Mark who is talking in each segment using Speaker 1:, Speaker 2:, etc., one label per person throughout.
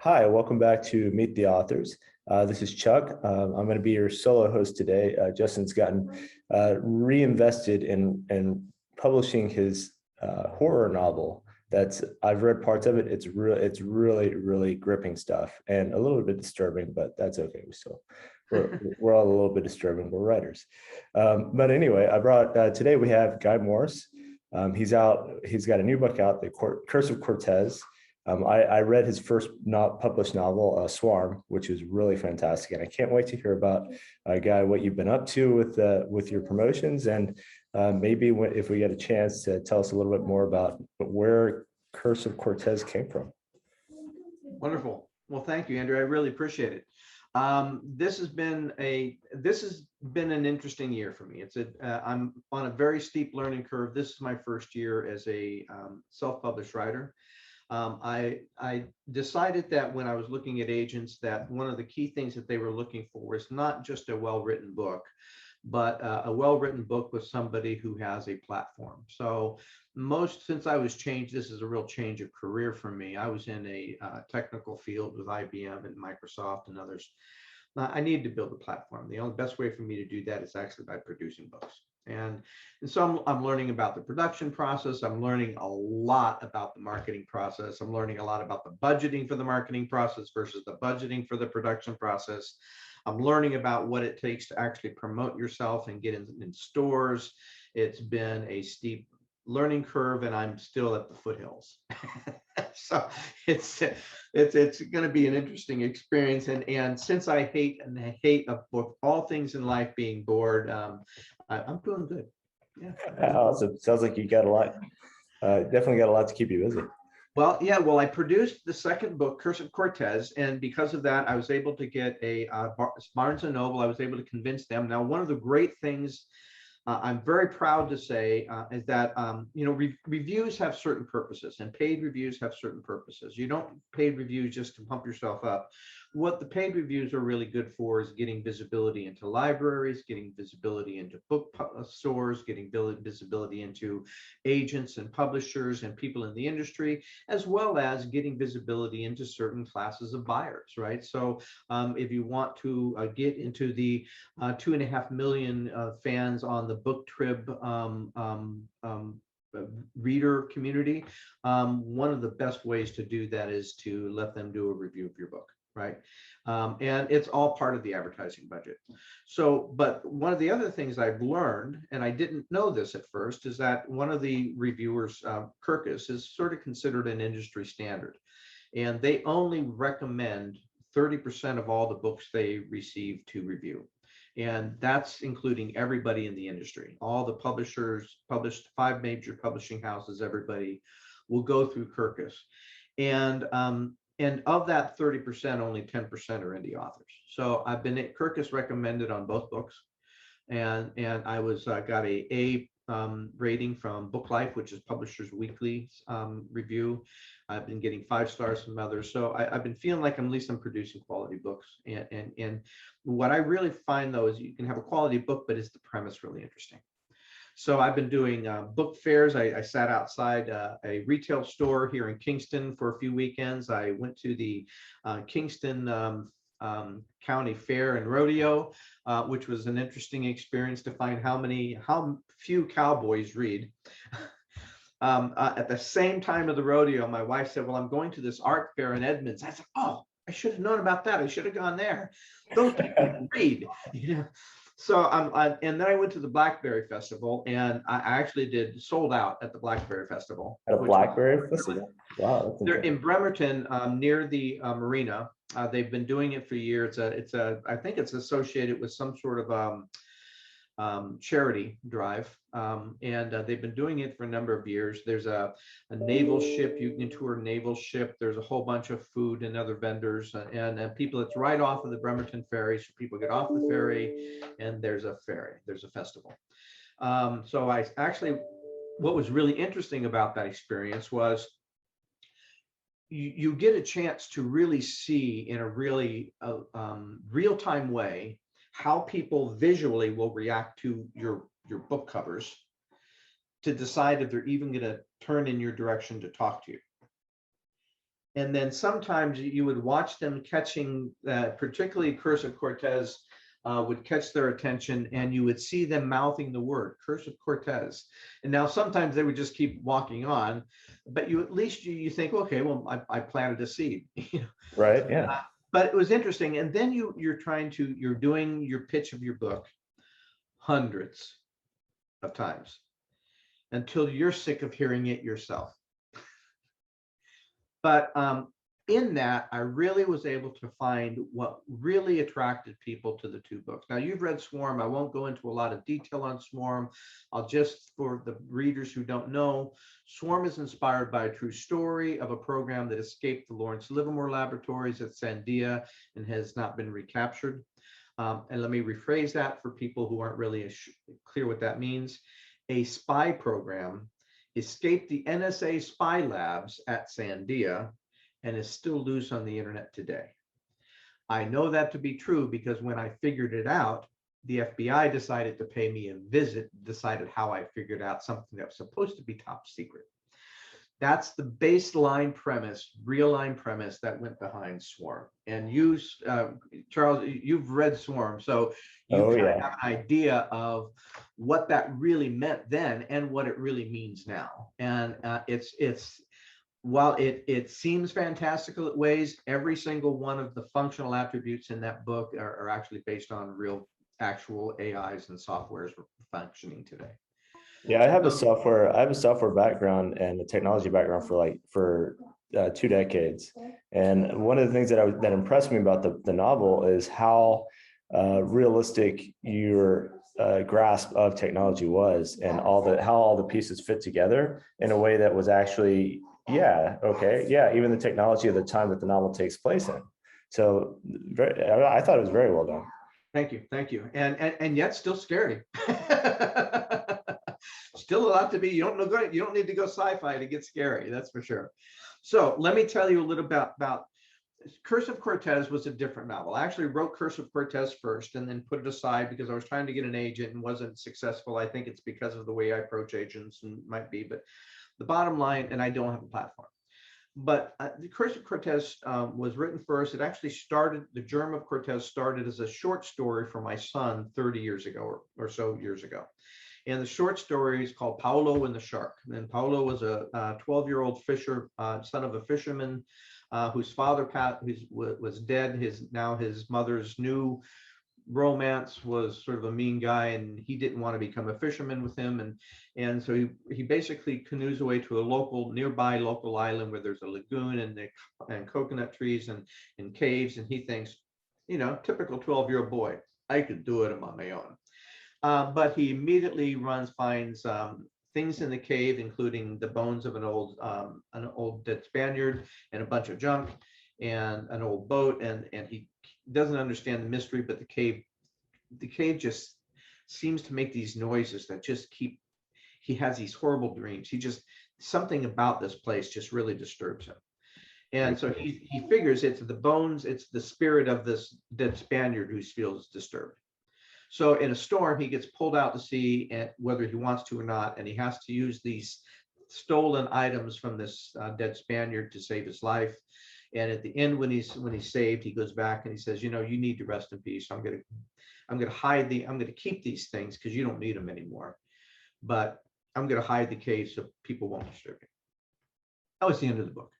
Speaker 1: Hi, welcome back to Meet the Authors. This is Chuck. I'm going to be your solo host today. Justin's gotten reinvested in publishing his horror novel. I've read parts of it. It's really gripping stuff and a little bit disturbing, but that's okay. We're all a little bit disturbing. We're writers. But anyway, I brought today we have Guy Morris. He's got a new book out, Curse of Cortez. I read his first not published novel, Swarm, which is really fantastic, and I can't wait to hear about, Guy, what you've been up to with your promotions, and maybe if we get a chance to tell us a little bit more about where Curse of Cortez came from.
Speaker 2: Wonderful. Well, thank you, Andrew. I really appreciate it. This has been an interesting year for me. I'm on a very steep learning curve. This is my first year as a self-published writer. I decided that when I was looking at agents, that one of the key things that they were looking for was not just a well-written book, but a well-written book with somebody who has a platform. So since I was changed, this is a real change of career for me. I was in a technical field with IBM and Microsoft and others. I needed to build a platform. The only best way for me to do that is actually by producing books. And so I'm learning about the production process. I'm learning a lot about the marketing process. I'm learning a lot about the budgeting for the marketing process versus the budgeting for the production process. I'm learning about what it takes to actually promote yourself and get in stores. It's been a steep learning curve, and I'm still at the foothills. So it's going to be an interesting experience. And since I hate of all things in life being bored, I'm doing good. Yeah.
Speaker 1: Awesome. Sounds like you got a lot. Definitely got a lot to keep you busy.
Speaker 2: Well, yeah. Well, I produced the second book, Curse of Cortez, and because of that, I was able to get a Barnes & Noble. I was able to convince them. Now, one of the great things I'm very proud to say is that reviews have certain purposes, and paid reviews have certain purposes. You don't paid reviews just to pump yourself up. What the paid reviews are really good for is getting visibility into libraries, getting visibility into book stores, getting visibility into agents and publishers and people in the industry, as well as getting visibility into certain classes of buyers, right? So if you want to get into the 2.5 million fans on the book trib reader community, one of the best ways to do that is to let them do a review of your book, right? And it's all part of the advertising budget. So, but one of the other things I've learned, and I didn't know this at first, is that one of the reviewers, Kirkus, is sort of considered an industry standard, and they only recommend 30% of all the books they receive to review. And that's including everybody in the industry. All the publishers, 5 major publishing houses, everybody will go through Kirkus. And of that 30%, only 10% are indie authors. So I've been at Kirkus recommended on both books. And I got a rating from Book Life, which is Publishers Weekly review. I've been getting 5 stars from others. So I've been feeling like at least I'm producing quality books. And what I really find, though, is you can have a quality book, but is the premise really interesting? So I've been doing book fairs. I sat outside a retail store here in Kingston for a few weekends. I went to the Kingston County Fair and Rodeo, which was an interesting experience to find how few cowboys read. At the same time of the rodeo, my wife said, "Well, I'm going to this art fair in Edmonds." I said, "Oh, I should have known about that. I should have gone there. Those people read." So and then I went to the Blackberry Festival, and I actually sold out at the Blackberry Festival.
Speaker 1: At a Blackberry Festival? Wow.
Speaker 2: They're in Bremerton, near the marina. They've been doing it for years. I think it's associated with some sort of charity drive, and they've been doing it for a number of years. There's a naval ship. You can tour a naval ship. There's a whole bunch of food and other vendors, and people. It's right off of the Bremerton ferry, so people get off the ferry, and there's a festival. So I actually, what was really interesting about that experience was you get a chance to really see in a really real-time way how people visually will react to your book covers to decide if they're even going to turn in your direction to talk to you. And then sometimes you would watch them catching, particularly Curse of Cortez would catch their attention, and you would see them mouthing the word Curse of Cortez. And now sometimes they would just keep walking on, but you at least you think, okay, well, I planted a seed.
Speaker 1: Right. Yeah.
Speaker 2: But it was interesting. And then you're doing your pitch of your book hundreds of times until you're sick of hearing it yourself. But in that, I really was able to find what really attracted people to the two books. Now, you've read Swarm. I won't go into a lot of detail on Swarm. I'll just, for the readers who don't know, Swarm is inspired by a true story of a program that escaped the Lawrence Livermore laboratories at Sandia and has not been recaptured. And let me rephrase that for people who aren't really clear what that means. A spy program escaped the NSA spy labs at Sandia and is still loose on the internet today. I know that to be true because when I figured it out, the FBI decided to pay me a visit, decided how I figured out something that was supposed to be top secret. That's the baseline premise, real line premise that went behind Swarm. And you, Charles, you've read Swarm, so you kind of have an idea of what that really meant then and what it really means now. And while it seems fantastical in ways, every single one of the functional attributes in that book are actually based on real, actual AIs and softwares functioning today.
Speaker 1: Yeah, I have a software background and a technology background for 2 decades. And one of the things that impressed me about the novel is how realistic your grasp of technology was, and how all the pieces fit together in a way that was actually, even the technology of the time that the novel takes place in. So I thought it was very well done.
Speaker 2: Thank you, and yet still scary. Still a lot to be. You don't need to go sci-fi to get scary. That's for sure. So let me tell you a little about Curse of Cortez. Was a different novel. I actually wrote Curse of Cortez first and then put it aside because I was trying to get an agent and wasn't successful. I think it's because of the way I approach agents, and might be, but the bottom line, and I don't have a platform. But the Curse of Cortez was written first. It actually started, the germ of Cortez started as a short story for my son 30 years ago or so years ago. And the short story is called Paolo and the Shark. And Paolo was a 12-year-old fisher, son of a fisherman whose father was dead. His mother's new romance was sort of a mean guy, and he didn't want to become a fisherman with him. And so he basically canoes away to a nearby local island where there's a lagoon and coconut trees and caves. And he thinks, typical 12-year-old boy, I could do it on my own. But he immediately finds things in the cave, including the bones of an old dead Spaniard and a bunch of junk and an old boat. And he doesn't understand the mystery, but the cave just seems to make these noises that just he has these horrible dreams. Something about this place just really disturbs him. And so he figures it's the bones, it's the spirit of this dead Spaniard who feels disturbed. So in a storm, he gets pulled out to sea, and whether he wants to or not, and he has to use these stolen items from this dead Spaniard to save his life. And at the end, when he's saved, he goes back and he says, you need to rest in peace. I'm going to keep these things because you don't need them anymore. But I'm going to hide the cave so people won't disturb you. That was the end of the book.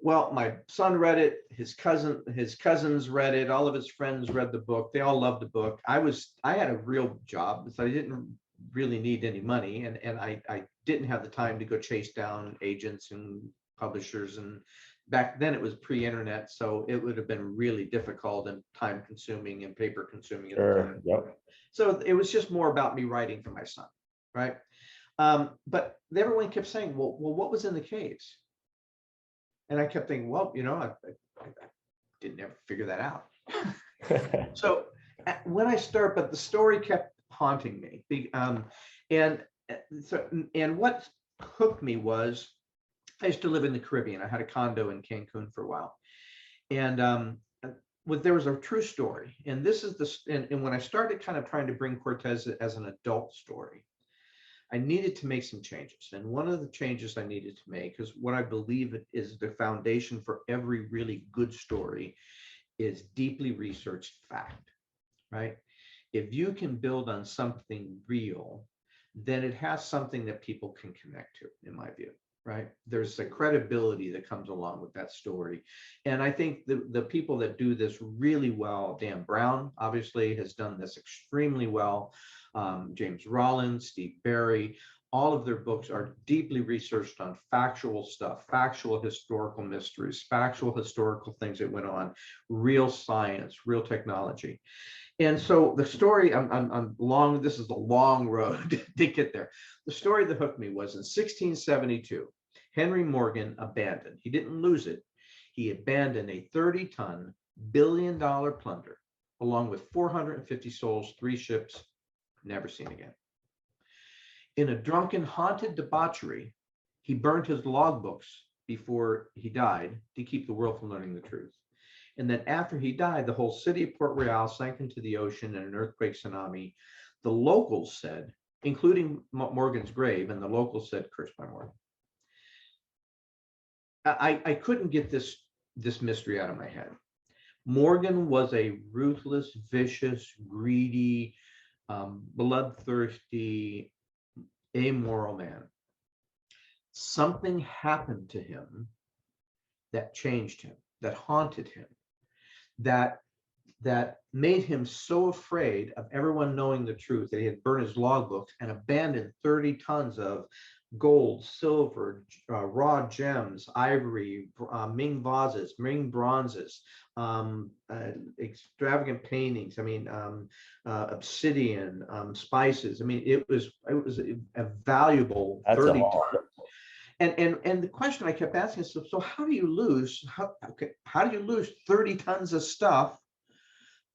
Speaker 2: Well, my son read it, his cousins read it, all of his friends read the book. They all loved the book. I had a real job, so I didn't really need any money, and I didn't have the time to go chase down agents and publishers. And back then it was pre-internet, so it would have been really difficult and time consuming and paper consuming at the time.
Speaker 1: Yep.
Speaker 2: So it was just more about me writing for my son, right? But everyone kept saying, well, what was in the caves? And I kept thinking, well, I didn't ever figure that out. So when but the story kept haunting me. And what hooked me was I used to live in the Caribbean. I had a condo in Cancun for a while. And there was a true story. And this is and when I started kind of trying to bring Cortez as an adult story, I needed to make some changes. And one of the changes I needed to make is what I believe is the foundation for every really good story is deeply researched fact, right? If you can build on something real, then it has something that people can connect to, in my view, right? There's a credibility that comes along with that story. And I think the people that do this really well, Dan Brown obviously has done this extremely well. James Rollins, Steve Barry, all of their books are deeply researched on factual stuff, factual historical mysteries, factual historical things that went on, real science, real technology. And so the story, I'm long, this is a long road to get there. The story that hooked me was in 1672, Henry Morgan abandoned, he didn't lose it, he abandoned a 30-ton, billion-dollar plunder, along with 450 souls, 3 ships, never seen again. In a drunken, haunted debauchery, he burned his logbooks before he died to keep the world from learning the truth. And then after he died, the whole city of Port Royal sank into the ocean in an earthquake tsunami. The locals said, including Morgan's grave, and the locals said, "Cursed by Morgan." I couldn't get this mystery out of my head. Morgan was a ruthless, vicious, greedy, bloodthirsty, amoral man. Something happened to him that changed him, that haunted him, that made him so afraid of everyone knowing the truth that he had burned his logbooks and abandoned 30 tons of gold, silver, raw gems, ivory, Ming vases, Ming bronzes, extravagant paintings. I mean, obsidian, spices. I mean, it was a valuable 30 tons. And the question I kept asking is, so how do you lose? How do you lose 30 tons of stuff,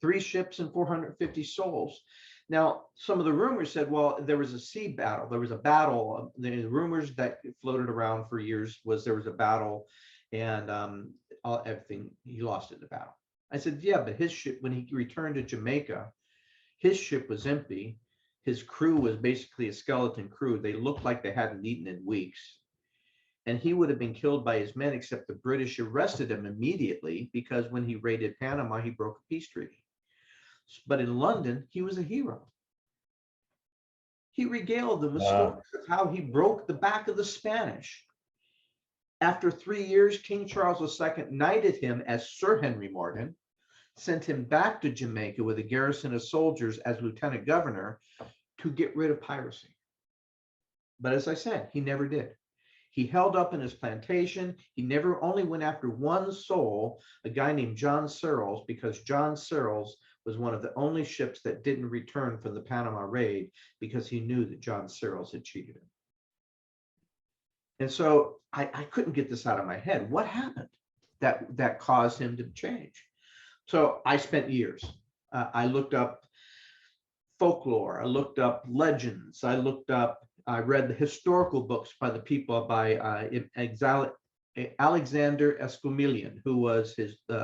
Speaker 2: 3 ships and 450 souls? Now, some of the rumors said, well, there was a sea battle. There was a battle. The rumors that floated around for years was there was a battle, and everything, he lost in the battle. I said, yeah, but his ship, when he returned to Jamaica, his ship was empty. His crew was basically a skeleton crew. They looked like they hadn't eaten in weeks. And he would have been killed by his men, except the British arrested him immediately because when he raided Panama, he broke a peace treaty. But in London, he was a hero. He regaled them with stories of how he broke the back of the Spanish. After 3 years, King Charles II knighted him as Sir Henry Morgan, sent him back to Jamaica with a garrison of soldiers as lieutenant governor to get rid of piracy. But as I said, he never did. He held up in his plantation. He never only went after one soul, a guy named John Searles, because John Searles was one of the only ships that didn't return from the Panama raid because he knew that John Searles had cheated him. And so I couldn't get this out of my head. What happened that caused him to change? So I spent years. I looked up folklore. I looked up legends. I read the historical books by the people by Alexander Escamillion, who was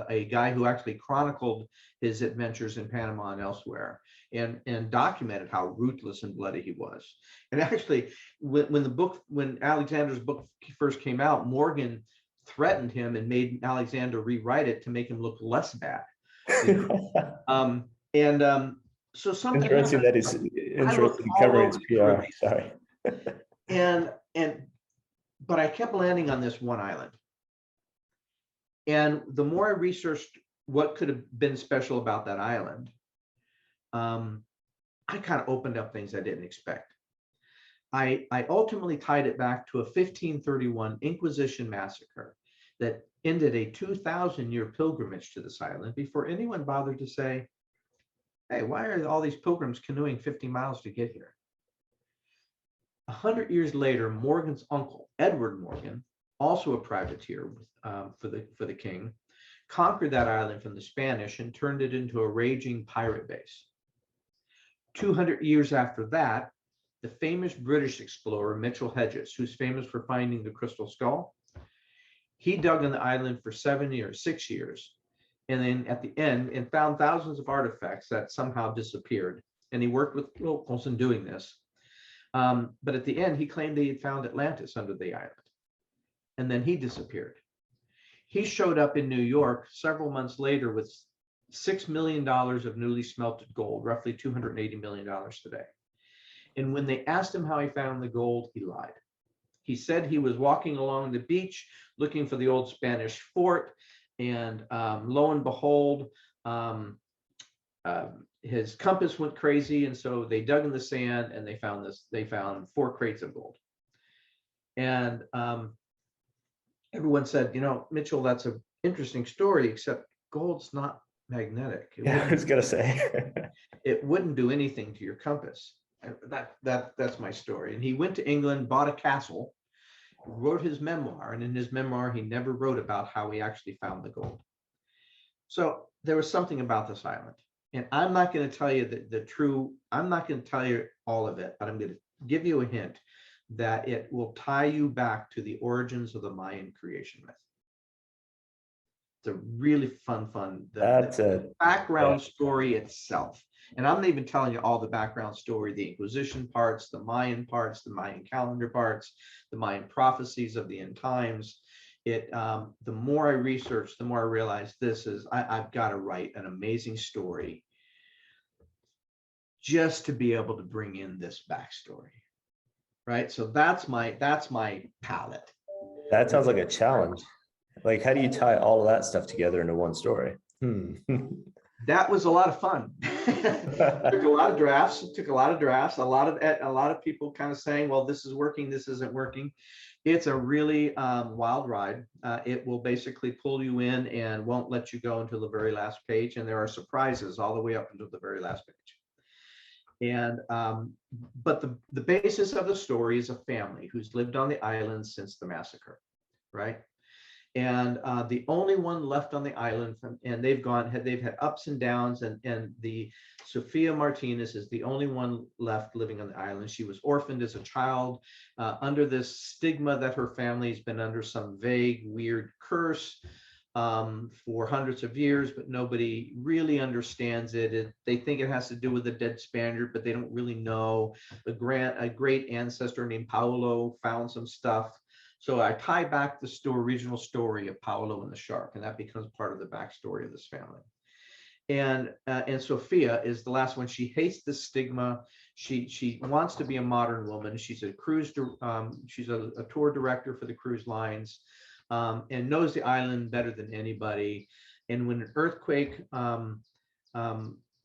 Speaker 2: a guy who actually chronicled his adventures in Panama and elsewhere, and documented how ruthless and bloody he was. And actually, when Alexander's book first came out, Morgan threatened him and made Alexander rewrite it to make him look less bad. So something
Speaker 1: interesting
Speaker 2: happened.
Speaker 1: that is interesting covering his PR. Sorry.
Speaker 2: But I kept landing on this one island. And the more I researched what could have been special about that island, I kind of opened up things I didn't expect. I ultimately tied it back to a 1531 Inquisition massacre that ended a 2,000-year pilgrimage to this island before anyone bothered to say, hey, why are all these pilgrims canoeing 50 miles to get here? 100 years later, Morgan's uncle, Edward Morgan, also a privateer for the king, conquered that island from the Spanish and turned it into a raging pirate base. 200 years after that, the famous British explorer Mitchell Hedges, who's famous for finding the crystal skull, he dug on the island for 6 years, and then at the end, and found thousands of artifacts that somehow disappeared. And he worked with locals in doing this. But at the end, he claimed they had found Atlantis under the island. And then he disappeared. He showed up in New York several months later with $6 million of newly smelted gold, roughly $280 million today. And when they asked him how he found the gold, he lied. He said he was walking along the beach looking for the old Spanish fort, and lo and behold, his compass went crazy, and so they dug in the sand and they found this. They found 4 crates of gold, and everyone said, Mitchell, that's an interesting story, except gold's not magnetic.
Speaker 1: Yeah, I was gonna say.
Speaker 2: It wouldn't do anything to your compass. That's my story. And he went to England, bought a castle, wrote his memoir, and in his memoir, he never wrote about how he actually found the gold. So there was something about this island. And I'm not going to tell you I'm not going to tell you all of it, but I'm going to give you a hint that it will tie you back to the origins of the Mayan creation myth. It's a really fun, the background story itself. And I'm not even telling you all the background story, the Inquisition parts, the Mayan calendar parts, the Mayan prophecies of the end times. The more I research, the more I realize I've got to write an amazing story just to be able to bring in this backstory. Right. So that's my palette.
Speaker 1: That sounds like a challenge. Like, how do you tie all of that stuff together into one story?
Speaker 2: That was a lot of fun. Took a lot of drafts. A lot of people kind of saying, well, this is working, this isn't working. It's a really wild ride. It will basically pull you in and won't let you go until the very last page. And there are surprises all the way up until the very last page. And but the basis of the story is a family who's lived on the island since the massacre, right? And the only one left on the island, and they've had ups and downs, and the Sophia Martinez is the only one left living on the island. She was orphaned as a child under this stigma that her family's been under some vague, weird curse for hundreds of years, but nobody really understands it. They think it has to do with a dead Spaniard, but they don't really know. A great ancestor named Paolo found some stuff. So I tie back the original story of Paolo and the shark, and that becomes part of the backstory of this family. And Sophia is the last one. She hates the stigma. She wants to be a modern woman. She's a she's a tour director for the cruise lines, and knows the island better than anybody. And when an earthquake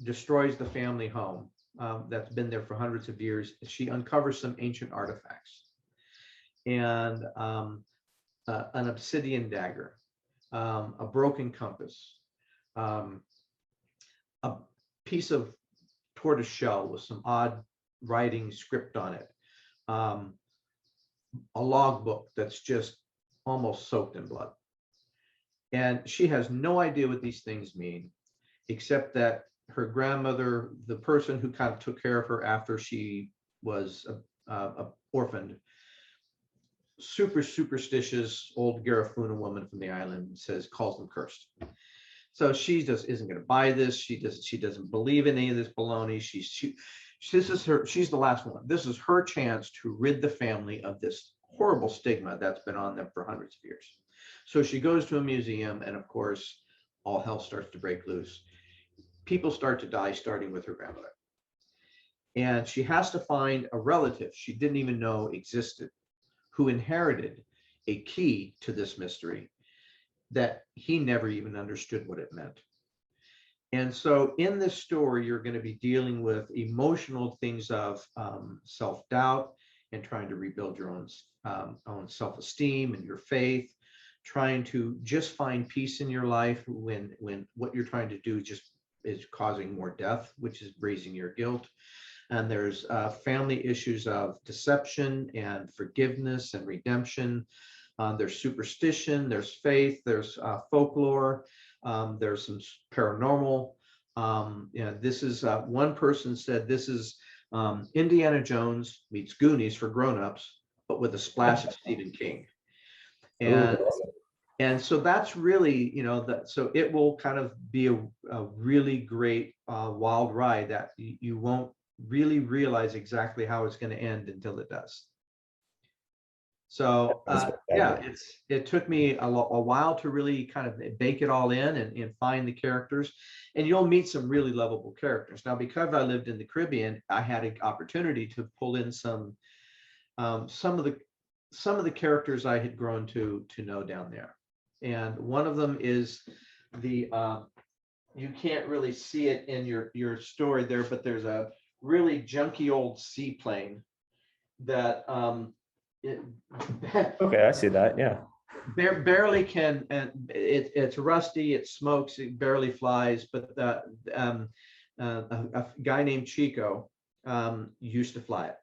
Speaker 2: destroys the family home that's been there for hundreds of years, she uncovers some ancient artifacts. And an obsidian dagger, a broken compass, a piece of tortoise shell with some odd writing script on it, a logbook that's just almost soaked in blood. And she has no idea what these things mean, except that her grandmother, the person who kind of took care of her after she was orphaned, super superstitious old Garifuna woman from the island, calls them cursed. So she just isn't going to buy this. She doesn't believe in any of this baloney. She's the last one. This is her chance to rid the family of this horrible stigma that's been on them for hundreds of years. So she goes to a museum, and of course, all hell starts to break loose. People start to die, starting with her grandmother. And she has to find a relative she didn't even know existed, who inherited a key to this mystery that he never even understood what it meant. And so in this story, you're going to be dealing with emotional things of self-doubt and trying to rebuild your own self-esteem and your faith, trying to just find peace in your life when what you're trying to do just is causing more death, which is raising your guilt. And there's family issues of deception and forgiveness and redemption. There's superstition, there's faith, there's folklore, there's some paranormal. This is one person said this is Indiana Jones meets Goonies for grown-ups, but with a splash of Stephen King. And so that's really, so it will kind of be a really great wild ride that you won't really realize exactly how it's going to end until it does. So yeah, it took me a while to really kind of bake it all in and find the characters, and you'll meet some really lovable characters. Now, because I lived in the Caribbean, I had an opportunity to pull in some of the characters I had grown to know down there, and one of them is the you can't really see it in your story there, but there's a really junky old seaplane that
Speaker 1: Okay, I see that. Yeah.
Speaker 2: barely can, and it's rusty, it smokes, it barely flies, but a guy named Chico used to fly it,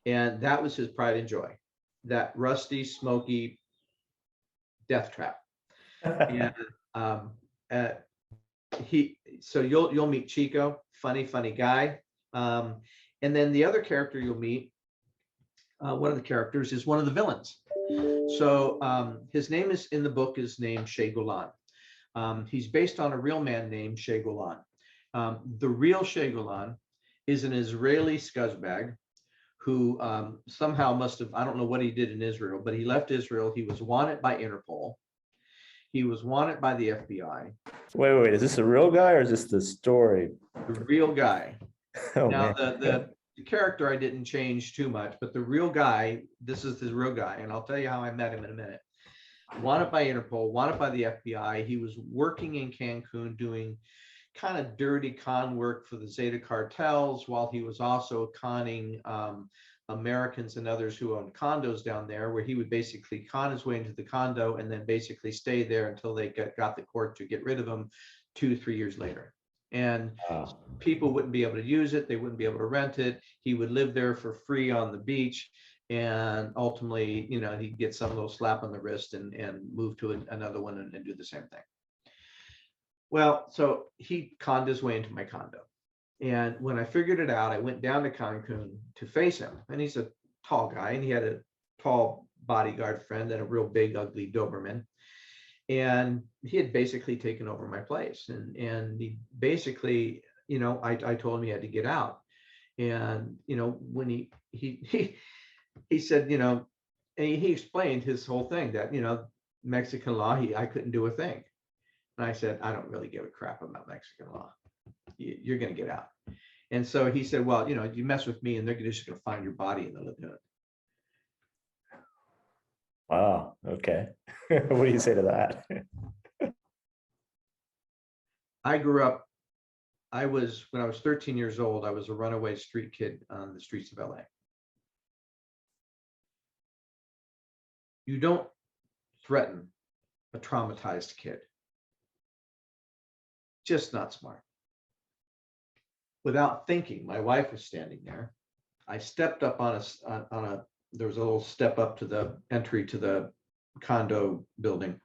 Speaker 2: and that was his pride and joy, that rusty, smoky death trap. And uh, so you'll meet Chico, funny guy. And then the other character you'll meet, one of the characters is one of the villains. So his name is in the book is named Shea Golan. He's based on a real man named Shea Golan. The real Shea Golan is an Israeli scuzzbag who somehow must have, I don't know what he did in Israel, but he left Israel. He was wanted by Interpol. He was wanted by the FBI.
Speaker 1: Wait, is this a real guy or is this the story?
Speaker 2: The real guy.
Speaker 1: Oh,
Speaker 2: now,
Speaker 1: man.
Speaker 2: the character I didn't change too much, but the real guy, this is the real guy, and I'll tell you how I met him in a minute. Wanted by Interpol, wanted by the FBI. He was working in Cancun doing kind of dirty con work for the Zeta cartels, while he was also conning Americans and others who owned condos down there, where he would basically con his way into the condo and then basically stay there until they got the court to get rid of him 2-3 years later. And people wouldn't be able to use it. They wouldn't be able to rent it. He would live there for free on the beach. And ultimately, you know, he'd get some little slap on the wrist and move to another one and do the same thing. Well, so he conned his way into my condo. And when I figured it out, I went down to Cancun to face him. And he's a tall guy, and he had a tall bodyguard friend and a real big, ugly Doberman. And he had basically taken over my place. And he basically, you know, I told him he had to get out. And, you know, when he said, you know, and he explained his whole thing that, you know, Mexican law, I couldn't do a thing. And I said, I don't really give a crap about Mexican law. You're going to get out. And so he said, well, you know, you mess with me and they're just going to find your body in the lagoon.
Speaker 1: Wow. Okay. What do you say to that?
Speaker 2: I grew up, when I was 13 years old, I was a runaway street kid on the streets of LA. You don't threaten a traumatized kid. Just not smart. Without thinking, my wife was standing there. I stepped up on there was a little step up to the entry to the condo building.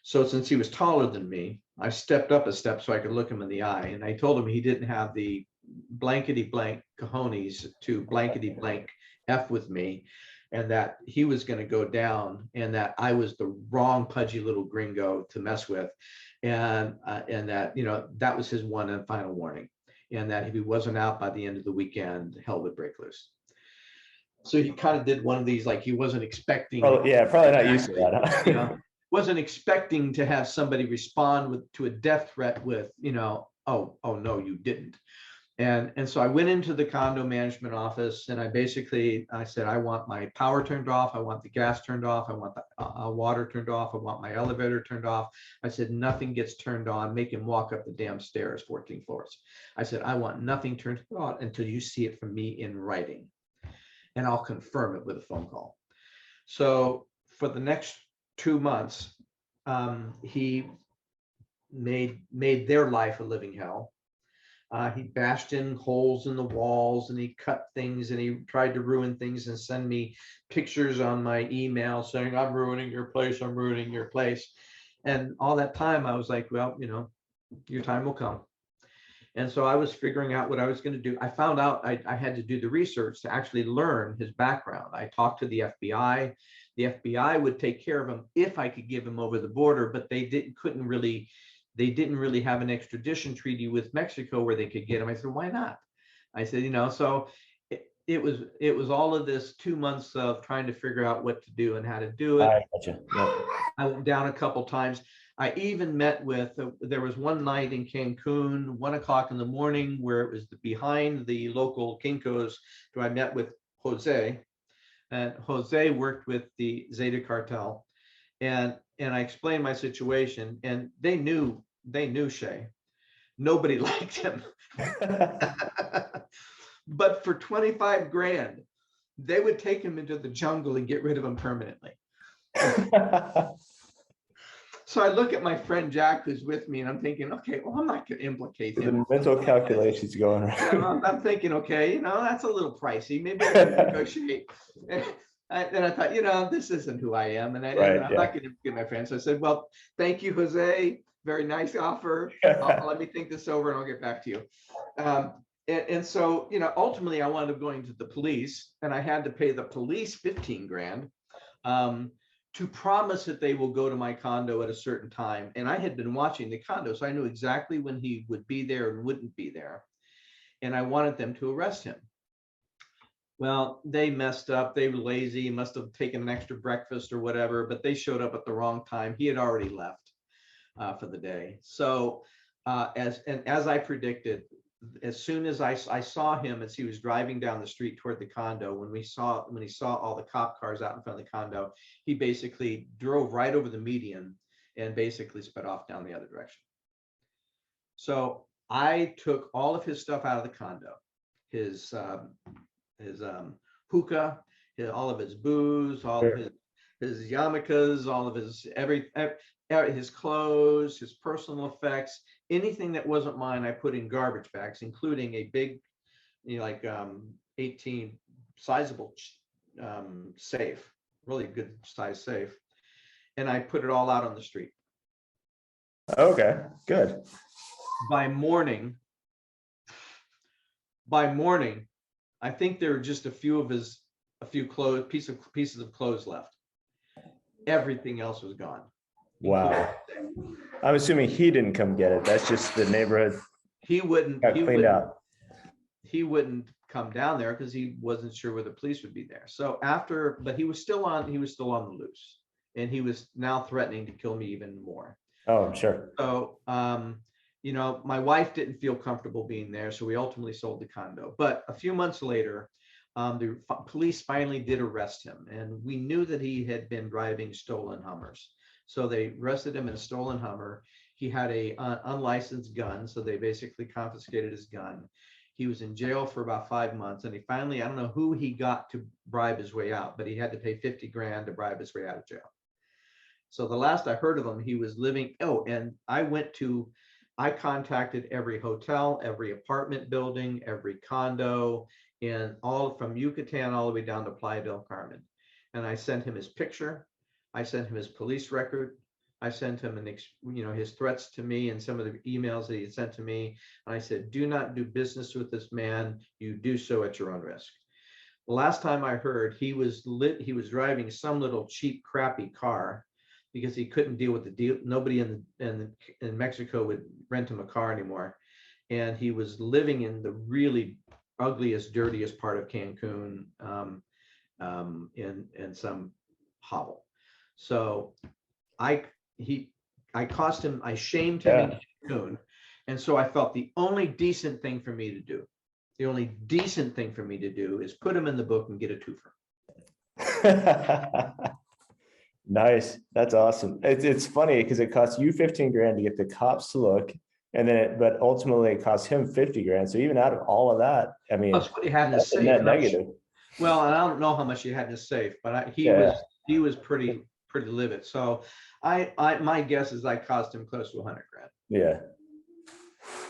Speaker 2: So since he was taller than me, I stepped up a step so I could look him in the eye. And I told him he didn't have the blankety blank cojones to blankety blank F with me, and that he was going to go down, and that I was the wrong pudgy little gringo to mess with. And that, you know, that was his one and final warning. And that if he wasn't out by the end of the weekend, hell would break loose. So he kind of did one of these, like he wasn't expecting.
Speaker 1: Oh, yeah, probably not used to that. Huh?
Speaker 2: You know, wasn't expecting to have somebody respond to a death threat with, you know, oh no, you didn't. And so I went into the condo management office, and I said, I want my power turned off. I want the gas turned off. I want the water turned off. I want my elevator turned off. I said, nothing gets turned on. Make him walk up the damn stairs, 14 floors. I said, I want nothing turned on until you see it from me in writing, and I'll confirm it with a phone call. So for the next 2 months, he made their life a living hell. He bashed in holes in the walls, and he cut things, and he tried to ruin things and send me pictures on my email saying, I'm ruining your place, I'm ruining your place. And all that time I was like, well, you know, your time will come. And so I was figuring out what I was going to do. I found out I had to do the research to actually learn his background. I talked to the FBI. The FBI would take care of him if I could give him over the border, but they didn't really have an extradition treaty with Mexico where they could get him. I said, why not? I said, so it was all of this 2 months of trying to figure out what to do and how to do it.
Speaker 1: I gotcha. Yep.
Speaker 2: I went down a couple times. I even met with, there was one night in Cancun, 1 o'clock in the morning, where it was behind the local Kinkos, where I met with Jose. And Jose worked with the Zeta cartel. And I explained my situation, and they knew Shay. Nobody liked him. But for 25 grand, they would take him into the jungle and get rid of him permanently. So I look at my friend Jack, who's with me, and I'm thinking, okay, well, I'm not going to implicate him.
Speaker 1: The mental calculations going right.
Speaker 2: I'm thinking, okay, that's a little pricey. Maybe I can negotiate. And I thought, this isn't who I am, and I'm not going to get my friend. So I said, well, thank you, Jose. Very nice offer. Let me think this over, and I'll get back to you. And so, ultimately, I wound up going to the police, and I had to pay the police 15 grand. To promise that they will go to my condo at a certain time. And I had been watching the condo, so I knew exactly when he would be there and wouldn't be there. And I wanted them to arrest him. Well, they messed up. They were lazy, must have taken an extra breakfast or whatever, but they showed up at the wrong time. He had already left for the day. So as I predicted, as soon as I saw him as he was driving down the street toward the condo, when he saw all the cop cars out in front of the condo, he basically drove right over the median and basically sped off down the other direction. So I took all of his stuff out of the condo, his hookah, all of his booze, all of his yarmulkes, all of his clothes, his personal effects, anything that wasn't mine, I put in garbage bags, including a big, 18 sizable safe, really good size safe. And I put it all out on the street.
Speaker 1: Okay, good.
Speaker 2: By morning, I think there were just a few clothes, pieces of clothes left. Everything else was gone.
Speaker 1: Wow. I'm assuming he didn't come get it. That's just the neighborhood.
Speaker 2: He wouldn't come down there because he wasn't sure where the police would be there. So but he was still on the loose, and he was now threatening to kill me even more.
Speaker 1: Oh, I'm sure.
Speaker 2: So, my wife didn't feel comfortable being there, so we ultimately sold the condo. But a few months later, the police finally did arrest him, and we knew that he had been driving stolen Hummers. So they arrested him in a stolen Hummer. He had a unlicensed gun, so they basically confiscated his gun. He was in jail for about 5 months, and he finally, I don't know who he got to bribe his way out, but he had to pay 50 grand to bribe his way out of jail. So the last I heard of him, he was living, and I contacted every hotel, every apartment building, every condo, and all from Yucatan all the way down to Playa del Carmen. And I sent him his picture. I sent him his police record. I sent him his threats to me and some of the emails that he had sent to me. And I said, do not do business with this man. You do so at your own risk. The last time I heard, he was driving some little cheap, crappy car because he couldn't deal with the deal. Nobody in Mexico would rent him a car anymore. And he was living in the really ugliest, dirtiest part of Cancun in some hovel. So I shamed him in Cancun. And so I felt the only decent thing for me to do is put him in the book and get a twofer.
Speaker 1: Nice. That's awesome. It's funny because it costs you 15 grand to get the cops to look, and then but ultimately it costs him 50 grand. So even out of all of that, I mean,
Speaker 2: that's what he had in his safe.
Speaker 1: Net negative.
Speaker 2: Well, and I don't know how much he had in his safe, but he was pretty livid. So my guess is I cost him close to 100 grand.
Speaker 1: Yeah,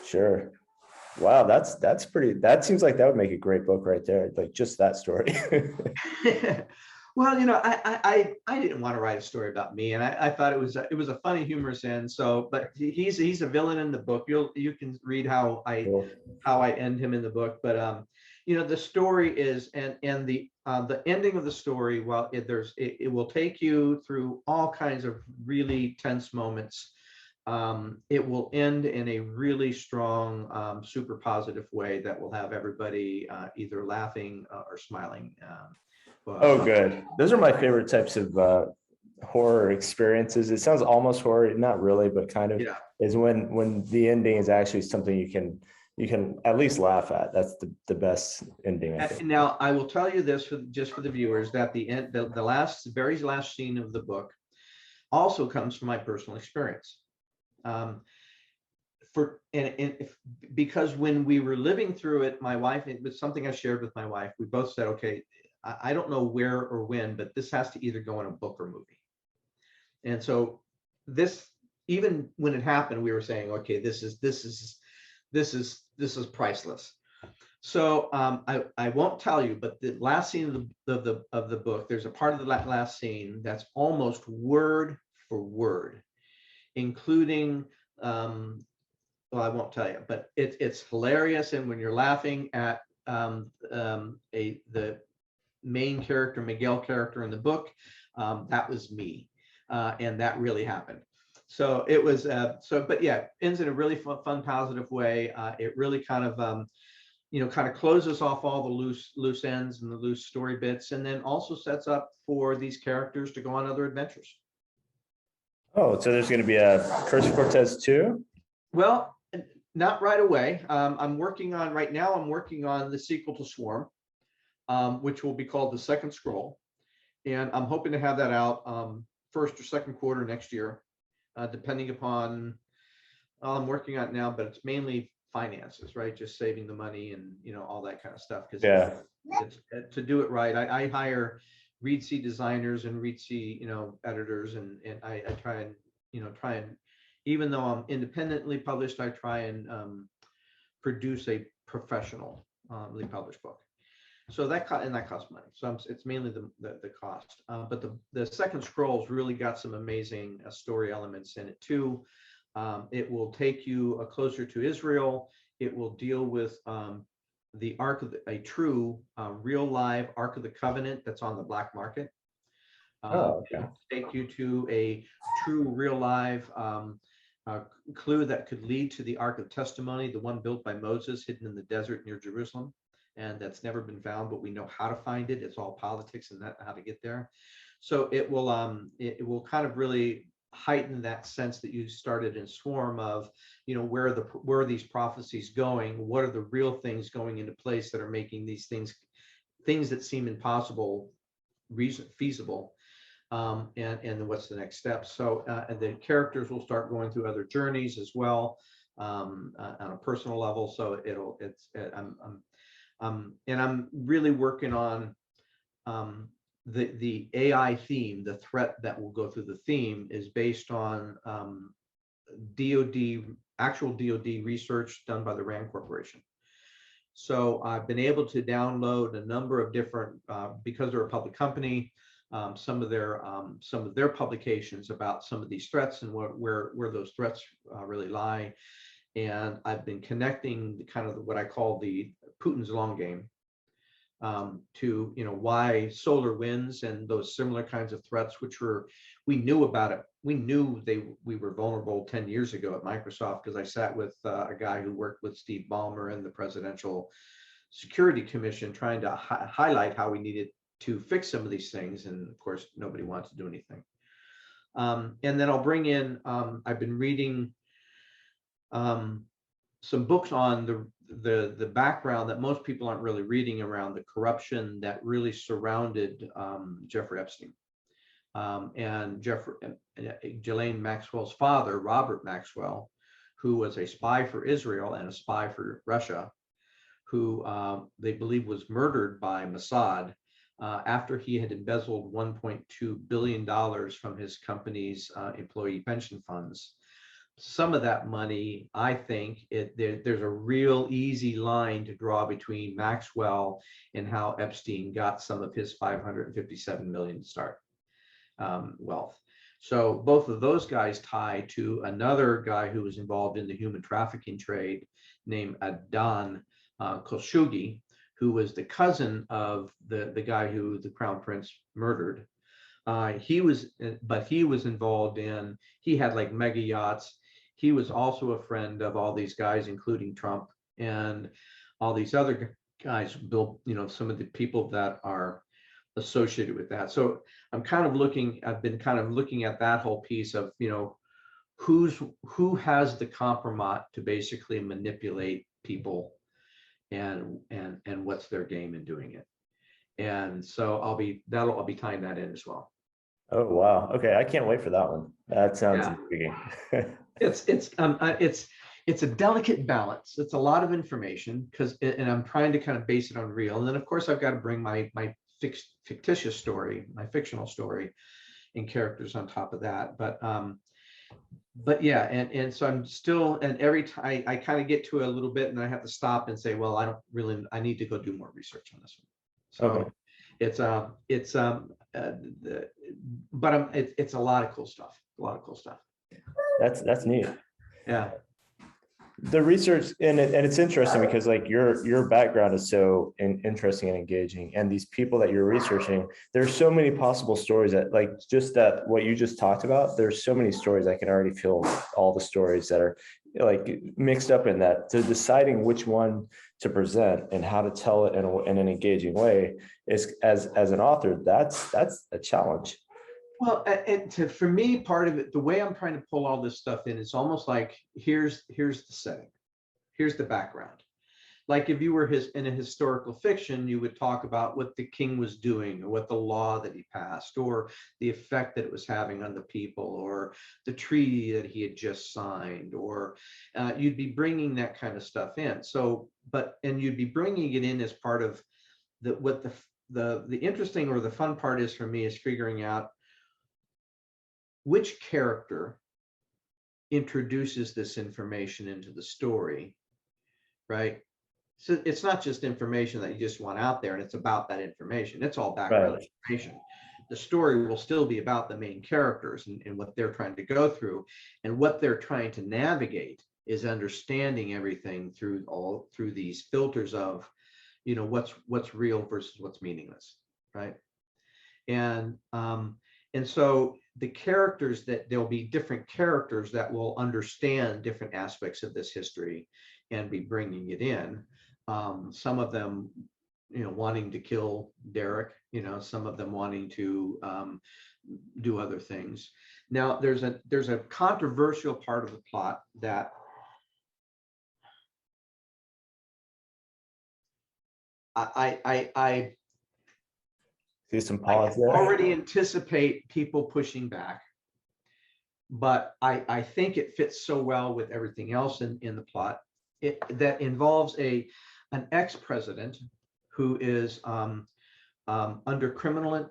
Speaker 1: sure. Wow, that's pretty. That seems like that would make a great book right there. Like just that story.
Speaker 2: Well, I didn't want to write a story about me, and I thought it was a funny, humorous end. So, but he's a villain in the book. You can read how I end him in the book. But the story is and the ending of the story. Well, it will take you through all kinds of really tense moments. it will end in a really strong, super positive way that will have everybody either laughing or smiling.
Speaker 1: Oh, good. Those are my favorite types of horror experiences. It sounds almost horror, not really, but kind of,
Speaker 2: yeah.
Speaker 1: is when the ending is actually something you can at least laugh at. That's the best ending, I think.
Speaker 2: Now, I will tell you this just for the viewers, that the end, the very last scene of the book also comes from my personal experience. Because when we were living through it, my wife, it was something I shared with my wife. We both said, okay, I don't know where or when, but this has to either go in a book or movie. And so this, even when it happened, we were saying, okay, this is priceless. So I won't tell you, but the last scene of the book, there's a part of the last scene that's almost word for word, including well, I won't tell you, but it's hilarious. And when you're laughing at the main character, Miguel character in the book, that was me, and that really happened. So it was but yeah, ends in a really fun positive way. It really kind of kind of closes off all the loose ends and the loose story bits, and then also sets up for these characters to go on other adventures.
Speaker 1: Oh, so there's going to be a Curse of Cortez 2?
Speaker 2: Well, not right away. I'm working on the sequel to Swarm, which will be called The Second Scroll. And I'm hoping to have that out first or second quarter next year, depending upon, well, I'm working on it now, but it's mainly finances, right? Just saving the money and, all that kind of stuff. Because
Speaker 1: Yeah.
Speaker 2: it's to do it right. I hire Reed C designers and Reed C, editors, and I try and, even though I'm independently published, I try and produce a professionally published book. So that costs money. So it's mainly the cost. But the Second Scrolls really got some amazing story elements in it too. It will take you closer to Israel. It will deal with the Ark of a true real live Ark of the Covenant that's on the black market.
Speaker 1: Oh, okay.
Speaker 2: Take you to a true real live clue that could lead to the Ark of Testimony, the one built by Moses, hidden in the desert near Jerusalem, and that's never been found, but we know how to find it. It's all politics and how to get there. So it will kind of really heighten that sense that you started in Swarm of, where are these prophecies going? What are the real things going into place that are making these things that seem impossible, feasible? And then what's the next step? So and the characters will start going through other journeys as well, on a personal level. So I'm really working on the AI theme. The threat that will go through the theme is based on actual DoD research done by the RAND Corporation. So I've been able to download a number of different, because they're a public company, some of their publications about some of these threats and where those threats really lie. And I've been connecting kind of what I call the Putin's long game to why solar winds and those similar kinds of threats, which we knew about it. We knew we were vulnerable 10 years ago at Microsoft, because I sat with a guy who worked with Steve Ballmer in the Presidential Security Commission trying to highlight how we needed to fix some of these things, and of course nobody wants to do anything. And then I'll bring in, I've been reading some books on the background that most people aren't really reading around the corruption that really surrounded Jeffrey Epstein, and Ghislaine Maxwell's father, Robert Maxwell, who was a spy for Israel and a spy for Russia, who they believe was murdered by Mossad after he had embezzled $1.2 billion from his company's employee pension funds. Some of that money, I think, there's a real easy line to draw between Maxwell and how Epstein got some of his $557 million start wealth. So both of those guys tie to another guy who was involved in the human trafficking trade named Adnan Khashoggi, who was the cousin of the guy who the Crown Prince murdered. He was involved in, he had like mega yachts. he was also a friend of all these guys, including Trump and all these other guys, Bill, some of the people that are associated with that. So I've been kind of looking at that whole piece of, who has the compromise to basically manipulate people, and what's their game in doing it. And so I'll be tying that in as well.
Speaker 1: Oh, wow. Okay. I can't wait for that one. That sounds
Speaker 2: Yeah.
Speaker 1: intriguing.
Speaker 2: It's a delicate balance. It's a lot of information and I'm trying to kind of base it on real. And then of course I've got to bring my fictitious story, my fictional story, and characters on top of that. But yeah, and so I'm still, and every time I kind of get to a little bit and I have to stop and say, well, I need to go do more research on this one. So
Speaker 1: Okay.
Speaker 2: it's it's a lot of cool stuff.
Speaker 1: That's neat.
Speaker 2: Yeah.
Speaker 1: The research, and it's interesting because like your background is so interesting and engaging, and these people that you're researching, there's so many possible stories that, like, just that what you just talked about, there's so many stories. I can already feel all the stories that are like mixed up in that. So deciding which one to present and how to tell it in an engaging way is, as an author, that's a challenge.
Speaker 2: Well, for me, part of it, the way I'm trying to pull all this stuff in, is almost like here's the setting, here's the background. Like if you were in a historical fiction, you would talk about what the king was doing, or what the law that he passed, or the effect that it was having on the people, or the treaty that he had just signed, or you'd be bringing that kind of stuff in. So, and you'd be bringing it in as part of what the interesting or the fun part is for me, is figuring out which character introduces this information into the story, right? So it's not just information that you just want out there and it's about that information. It's all background information. The story will still be about the main characters and what they're trying to go through, and what they're trying to navigate is understanding everything through these filters of, what's real versus what's meaningless, right? And so the characters, that there'll be different characters that will understand different aspects of this history and be bringing it in. Some of them, wanting to kill Derek, some of them wanting to do other things. Now, there's a controversial part of the plot that I
Speaker 1: See some pause
Speaker 2: I
Speaker 1: there.
Speaker 2: already anticipate people pushing back, but I think it fits so well with everything else in the plot. That involves an ex-president who is under criminal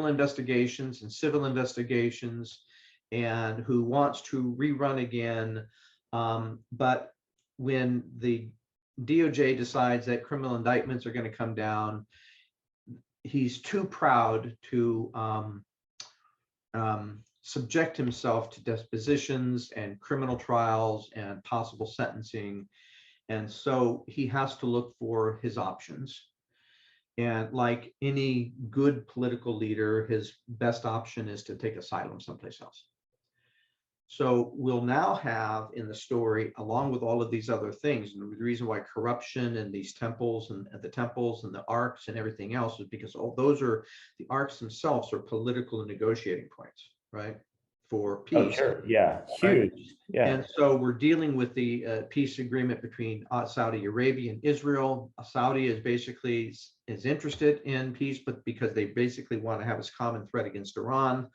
Speaker 2: investigations and civil investigations, and who wants to rerun again. But when the DOJ decides that criminal indictments are going to come down, he's too proud to subject himself to depositions and criminal trials and possible sentencing. And so he has to look for his options. And like any good political leader, his best option is to take asylum someplace else. So we'll now have in the story, along with all of these other things, and the reason why corruption and these temples and the arcs and everything else is because all those are, the arcs themselves are political and negotiating points, right? For peace.
Speaker 1: Oh, sure. Yeah. Huge.
Speaker 2: Right?
Speaker 1: Yeah.
Speaker 2: And so we're dealing with the peace agreement between Saudi Arabia and Israel. Saudi is basically interested in peace, but because they basically want to have this common threat against Iran.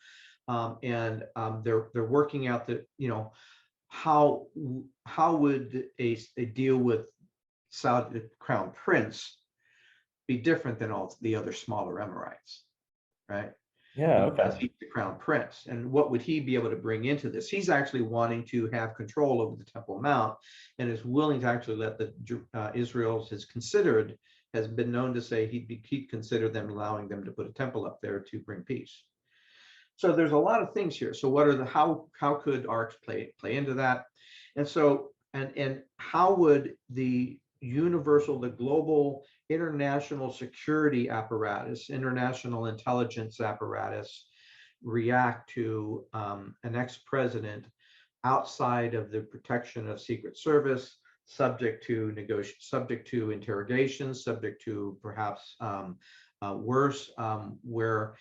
Speaker 2: They're working out that, how would a deal with Saudi Crown Prince be different than all the other smaller Emirates, right?
Speaker 1: Yeah.
Speaker 2: Because
Speaker 1: Okay.
Speaker 2: he's the Crown Prince, and what would he be able to bring into this? He's actually wanting to have control over the Temple Mount, and is willing to actually let Israel has been known to say he'd consider them allowing them to put a temple up there to bring peace. So there's a lot of things here. So what are how could arcs play into that? And so, and how would the global international security apparatus, international intelligence apparatus react to an ex-president outside of the protection of Secret Service, subject to interrogations, subject to perhaps worse, where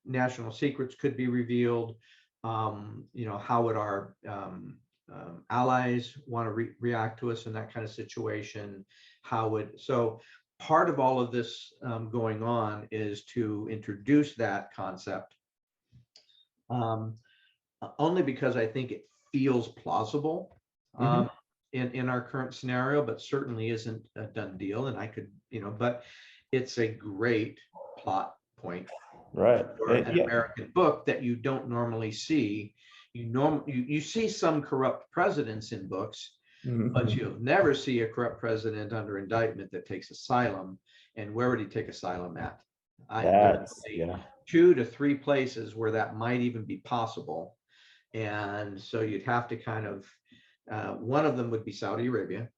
Speaker 2: national secrets could be revealed. How would our allies want to react to us in that kind of situation? So part of all of this going on is to introduce that concept, only because I think it feels plausible in our current scenario, but certainly isn't a done deal. And I could, but it's a great plot point,
Speaker 1: right?
Speaker 2: for an American book that you don't normally see. You see some corrupt presidents in books, but you'll never see a corrupt president under indictment that takes asylum. And where would he take asylum at? There's 2 to 3 places where that might even be possible. And so you'd have to kind of, one of them would be Saudi Arabia.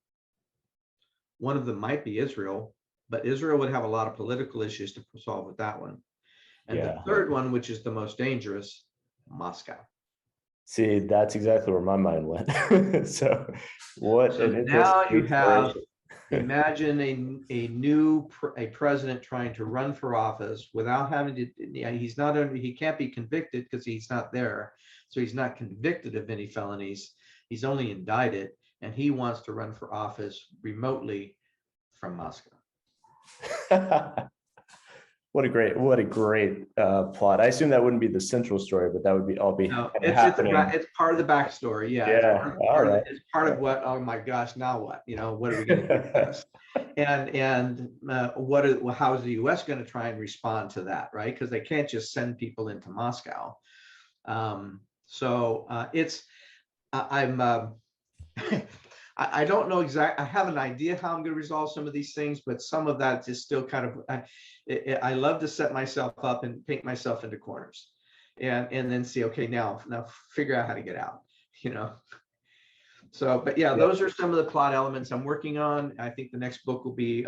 Speaker 2: One of them might be Israel, but Israel would have a lot of political issues to solve with that one. And the third one, which is the most dangerous, Moscow.
Speaker 1: See, that's exactly where my mind went. So
Speaker 2: now you have, imagine a president trying to run for office without having to, he can't be convicted because he's not there. So he's not convicted of any felonies. He's only indicted, and he wants to run for office remotely from Moscow.
Speaker 1: What a great plot. I assume that wouldn't be the central story, but that would be all be happening.
Speaker 2: It's part of the backstory. Yeah. It's part of what, oh my gosh, now what? What are we going to do next? And how is the US going to try and respond to that, right? Because they can't just send people into Moscow. I don't know exactly. I have an idea how I'm going to resolve some of these things, but some of that is still kind of, I love to set myself up and paint myself into corners and then see, okay, now figure out how to get out, So, but yeah, those are some of the plot elements I'm working on. I think the next book will be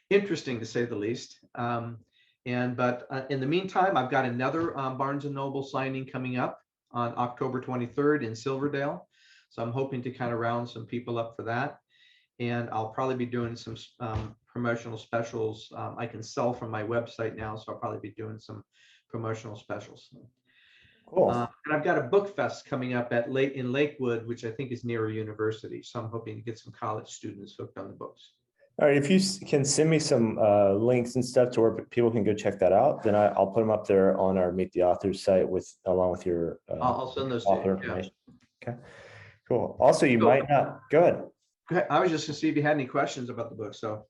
Speaker 2: interesting, to say the least. But in the meantime, I've got another Barnes & Noble signing coming up on October 23rd in Silverdale. So I'm hoping to kind of round some people up for that. And I'll probably be doing some promotional specials. I can sell from my website now, so I'll probably be doing some promotional specials.
Speaker 1: Cool.
Speaker 2: And I've got a book fest coming up in Lakewood, which I think is near a university. So I'm hoping to get some college students hooked on the books.
Speaker 1: All right, if you can send me some links and stuff to where people can go check that out, then I'll put them up there on our Meet the Authors site along with your
Speaker 2: I'll send those to you.
Speaker 1: information. Yeah. Okay, cool. Also, you might not, go ahead.
Speaker 2: I was just gonna see if you had any questions about the book. So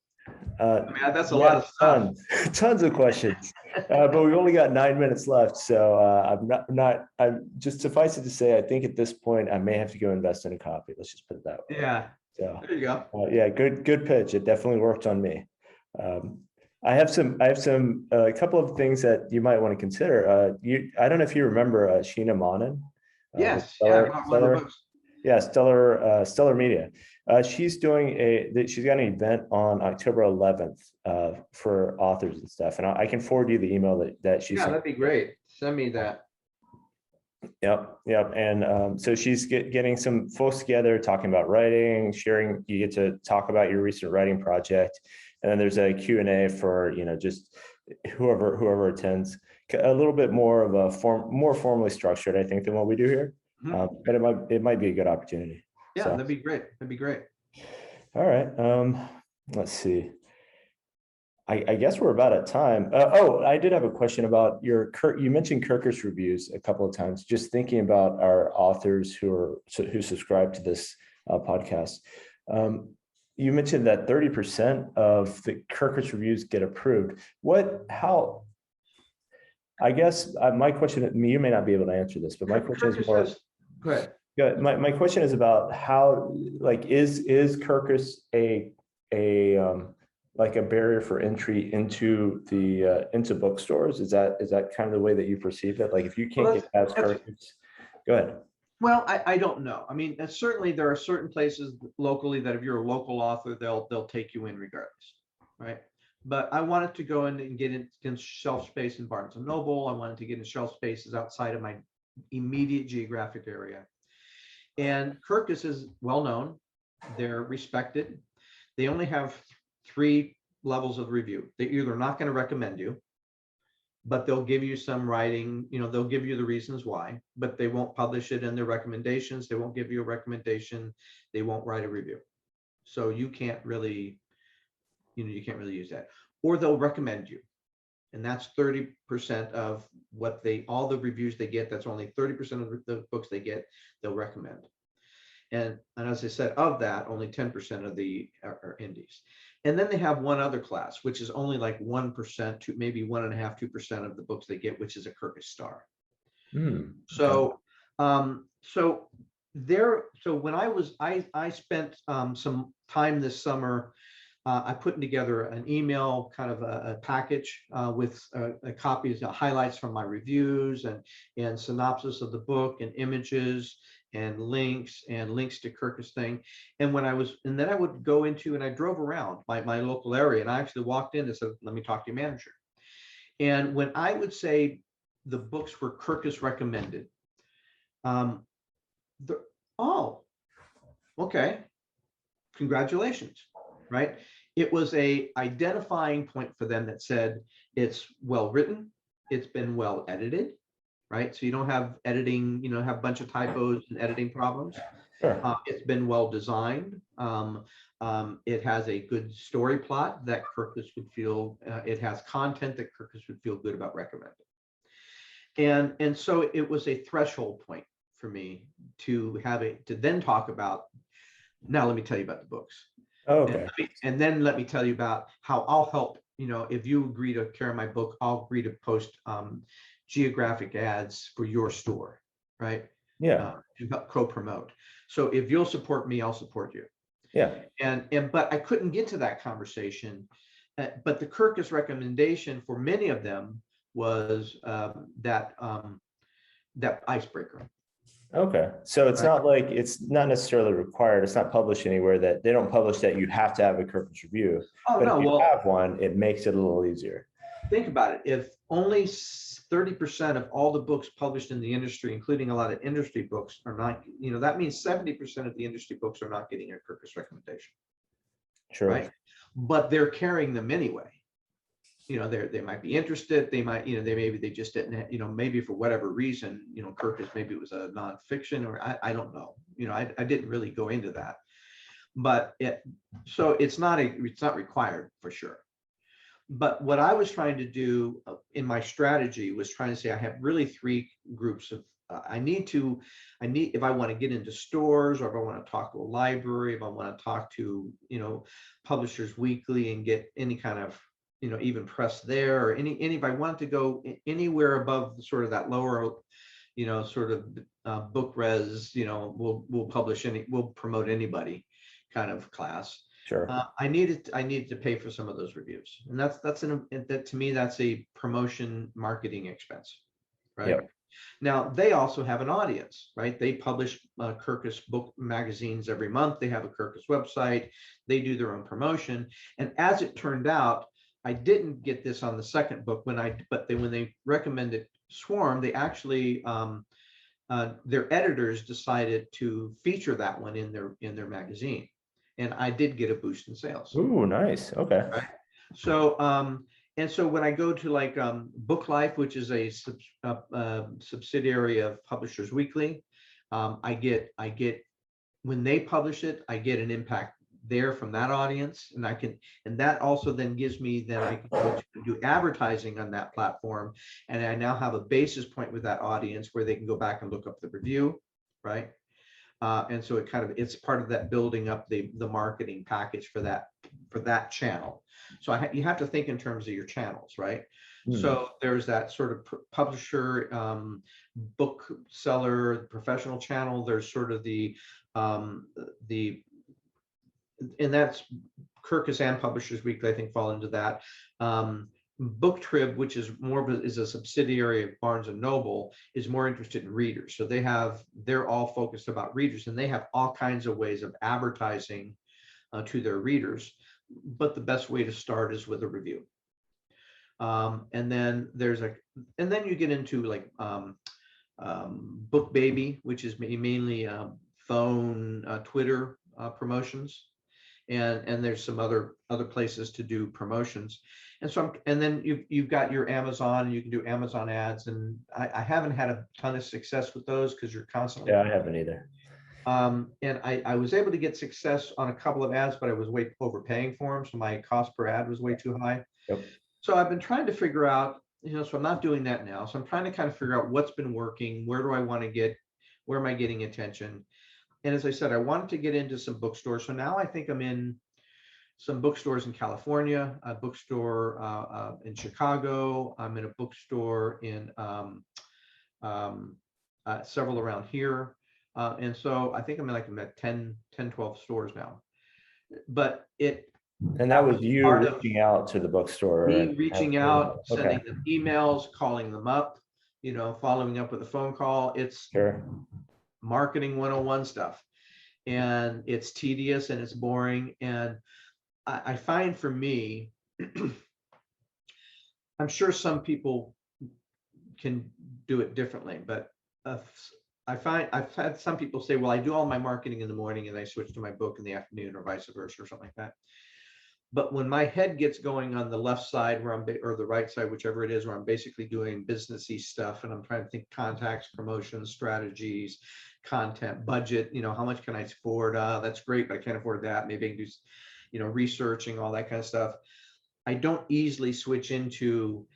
Speaker 2: that's a lot of stuff.
Speaker 1: Tons of questions, but we've only got 9 minutes left. So I'm just, suffice it to say, I think at this point I may have to go invest in a copy. Let's just put it that way.
Speaker 2: Yeah.
Speaker 1: So
Speaker 2: there you go.
Speaker 1: Yeah, good pitch. It definitely worked on me. I have a couple of things that you might want to consider. I don't know if you remember Sheena Monin.
Speaker 2: Yes.
Speaker 1: Stellar Media. She's got an event on October 11th for authors and stuff, and I can forward you the email that she sent.
Speaker 2: That'd be great. Send me that.
Speaker 1: Yep. And so she's getting some folks together, talking about writing, sharing. You get to talk about your recent writing project, and then there's a Q&A for just whoever attends. A little bit more of a more formally structured, I think, than what we do here. But it might be a good opportunity.
Speaker 2: Yeah, so that'd be great.
Speaker 1: All right. Let's see. I guess we're about at time. I did have a question about you mentioned Kirkus reviews a couple of times. Just thinking about our authors who subscribe to this podcast. You mentioned that 30% of the Kirkus reviews get approved. I guess my question, you may not be able to answer this, but my question is more.
Speaker 2: Go ahead.
Speaker 1: Yeah, my question is about how, is Kirkus like a barrier for entry into bookstores? Is that kind of the way that you perceive it? Like, if you can't get past Kirkus, go ahead.
Speaker 2: Well, I don't know. I mean, certainly there are certain places locally that if you're a local author, they'll take you in regardless, right? But I wanted to go in and get in shelf space in Barnes & Noble. I wanted to get in shelf spaces outside of my immediate geographic area. And Kirkus is well known. They're respected. They only have 3 levels of review. They're either not going to recommend you, but they'll give you some writing, they'll give you the reasons why, but they won't publish it in their recommendations. They won't give you a recommendation. They won't write a review. So you can't really, you can't really use that. Or they'll recommend you. And that's 30% of what all the reviews they get. That's only 30% of the books they get, they'll recommend. And as I said, of that, only 10% of the are indies. And then they have one other class, which is only like 1% to maybe 1.5%, 2% of the books they get, which is a Kirkus Star. So, so when I spent some time this summer, I put together an email kind of a package with copies, highlights from my reviews and synopsis of the book and images and links to Kirkus thing. And then I would go into, and I drove around my local area, and I actually walked in and said, let me talk to your manager. And when I would say the books were Kirkus recommended, oh, okay, congratulations, right? It was a identifying point for them that said it's well written, it's been well edited, right? So you don't have editing, have a bunch of typos and editing problems.
Speaker 1: Sure.
Speaker 2: It's been well designed. It has a good story plot that Kirkus would feel, it has content that Kirkus would feel good about recommending. And so it was a threshold point for me to then talk about, now let me tell you about the books.
Speaker 1: Oh, okay.
Speaker 2: And then let me tell you about how I'll help, if you agree to carry my book, I'll agree to post geographic ads for your store, right?
Speaker 1: Yeah.
Speaker 2: To help co-promote. So if you'll support me, I'll support you.
Speaker 1: Yeah.
Speaker 2: But I couldn't get to that conversation. But the Kirkus recommendation for many of them was that icebreaker.
Speaker 1: Okay. So it's not like, it's not necessarily required. It's not published anywhere, that they don't publish that you have to have a Kirkus review.
Speaker 2: Oh,
Speaker 1: but
Speaker 2: no,
Speaker 1: if you
Speaker 2: well,
Speaker 1: have one, it makes it a little easier.
Speaker 2: Think about it. If only 30% of all the books published in the industry, including a lot of industry books, are not, that means 70% of the industry books are not getting a Kirkus recommendation.
Speaker 1: Sure.
Speaker 2: Right. But they're carrying them anyway. They might be interested. They might, they just didn't, maybe for whatever reason, Kirkus, maybe it was a nonfiction, or I don't know. I didn't really go into that, but so it's not required for sure. But what I was trying to do in my strategy was trying to say, I have really 3 groups of, if I want to get into stores, or if I want to talk to a library, if I want to talk to, Publishers Weekly and get any kind of, even press there, or if I want to go anywhere above sort of that lower, sort of book res, we'll publish we'll promote anybody kind of class.
Speaker 1: Sure.
Speaker 2: I needed to pay for some of those reviews, and that to me, that's a promotion marketing expense, right?
Speaker 1: Yep.
Speaker 2: Now they also have an audience, right? They publish Kirkus book magazines every month. They have a Kirkus website. They do their own promotion, and as it turned out, I didn't get this on the second book when they recommended Swarm, they actually their editors decided to feature that one in their magazine. And I did get a boost in sales.
Speaker 1: Ooh, nice. Okay.
Speaker 2: Right? So, and so when I go to like Book Life, which is a subsidiary of Publishers Weekly, I get when they publish it, I get an impact there from that audience, and that also then gives me that I can go to do advertising on that platform, and I now have a basis point with that audience where they can go back and look up the review, right? And so it's part of that building up the marketing package for that channel. So you have to think in terms of your channels, right? So there's that sort of publisher, bookseller, professional channel. There's sort of and that's Kirkus and Publishers Weekly, I think, fall into that. Book Trib, which is is a subsidiary of Barnes and Noble, is more interested in readers. So they're all focused about readers, and they have all kinds of ways of advertising to their readers. But the best way to start is with a review. And then you get into like Book Baby, which is mainly phone, Twitter promotions, and there's some other places to do promotions. And so and then you've got your Amazon, and you can do Amazon ads, and I haven't had a ton of success with those because you're constantly.
Speaker 1: Yeah, I haven't either.
Speaker 2: And I was able to get success on a couple of ads, but I was way overpaying for them, so my cost per ad was way too high.
Speaker 1: Yep.
Speaker 2: So I've been trying to figure out, so I'm not doing that now. So I'm trying to kind of figure out what's been working, where do I want to get, where am I getting attention? And as I said, I wanted to get into some bookstores. So now I think I'm in some bookstores in California, a bookstore in Chicago. I'm in a bookstore in several around here. And so I think I'm at 10, 12 stores now. But
Speaker 1: and that was you reaching out to the bookstore.
Speaker 2: Me reaching out, sending
Speaker 1: Okay.
Speaker 2: them emails, calling them up, following up with a phone call. It's
Speaker 1: Sure.
Speaker 2: marketing 101 stuff. And it's tedious and it's boring. And I find for me, I'm sure some people can do it differently, but I find I've had some people say, well, I do all my marketing in the morning and I switch to my book in the afternoon, or vice versa, or something like that. But when my head gets going on the left side or the right side, whichever it is, where I'm basically doing businessy stuff and I'm trying to think contacts, promotions, strategies, content, budget, how much can I afford? That's great, but I can't afford that. Maybe I can do, researching, all that kind of stuff. I don't easily switch into,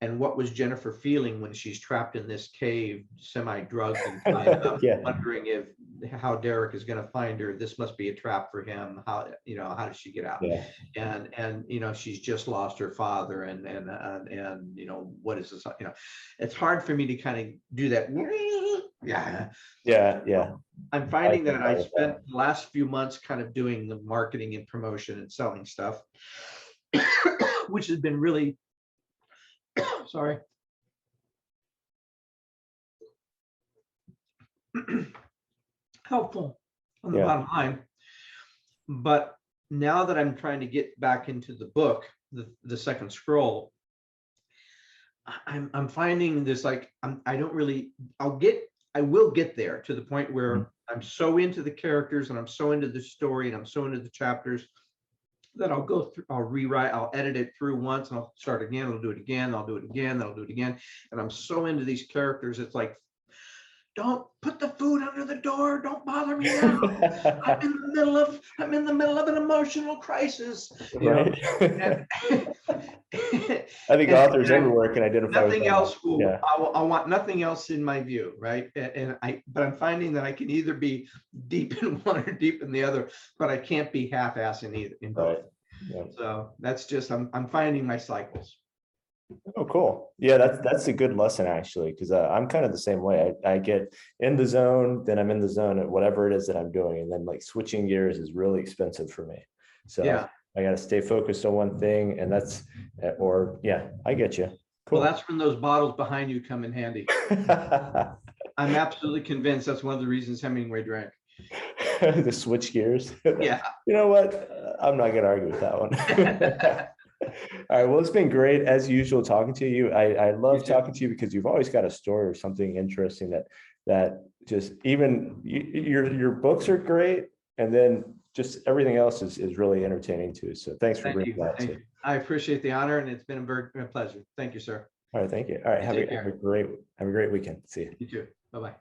Speaker 2: and what was Jennifer feeling when she's trapped in this cave, semi-drugged and tied up,
Speaker 1: Yeah.
Speaker 2: wondering how Derek is going to find her. This must be a trap for him. How does she get out?
Speaker 1: Yeah.
Speaker 2: And she's just lost her father, and what is this? It's hard for me to kind of do that.
Speaker 1: Yeah.
Speaker 2: I'm finding that I spent the last few months kind of doing the marketing and promotion and selling stuff, which has been really sorry. Helpful on the bottom line. But now that I'm trying to get back into the book, the second scroll, I'm finding this, like, I will get there to the point where I'm so into the characters and I'm so into the story and I'm so into the chapters that I'll go through, I'll rewrite, I'll edit it through once and I'll start again, I'll do it again, I'll do it again, then I'll do it again. And I'm so into these characters, it's like, don't put the food under the door, don't bother me now. I'm in the middle of an emotional crisis.
Speaker 1: Right. I think authors everywhere can identify
Speaker 2: nothing
Speaker 1: with
Speaker 2: else.
Speaker 1: Yeah.
Speaker 2: I want nothing else in my view, right? But I'm finding that I can either be deep in one or deep in the other, but I can't be half-assed in both.
Speaker 1: Right. Yeah.
Speaker 2: So that's just, I'm finding my cycles.
Speaker 1: Oh, cool. Yeah, that's a good lesson, actually, because I'm kind of the same way. I get in the zone, then I'm in the zone at whatever it is that I'm doing, and then like switching gears is really expensive for me. So
Speaker 2: yeah,
Speaker 1: I got to stay focused on one thing, and that's, I get you. Cool.
Speaker 2: Well, that's when those bottles behind you come in handy. I'm absolutely convinced that's one of the reasons Hemingway drank.
Speaker 1: The switch gears.
Speaker 2: Yeah.
Speaker 1: You know what? I'm not going to argue with that one. All right. Well, it's been great as usual talking to you. I love talking to you because you've always got a story or something interesting that just even your books are great, and then just everything else is really entertaining too. So thanks for bringing that too.
Speaker 2: I appreciate the honor, and it's been a pleasure. Thank you, sir.
Speaker 1: All right. Thank you. All right. Have a great weekend. See you.
Speaker 2: You too. Bye-bye.